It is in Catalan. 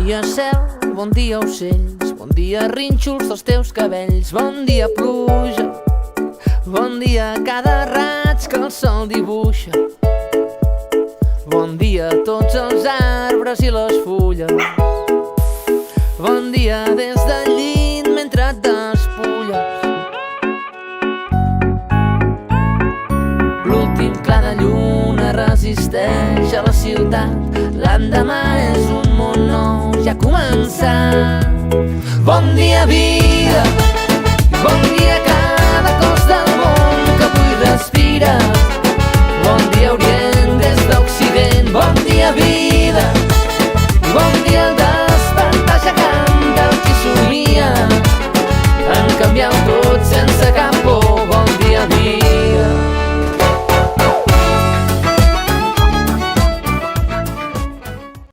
dia cel, bon dia ocells, bon dia rínxols dels teus cabells, bon dia pluja, bon dia cada raig que el sol dibuixa, bon dia a tots els arbres i les fulles, bon dia des del llit mentre et despulles. L'últim clar de lluna resisteix a la ciutat, l'endemà és un món nou, ja ha començat. Bon dia vida, bon dia cada cos del món que avui respira, bon dia Orient.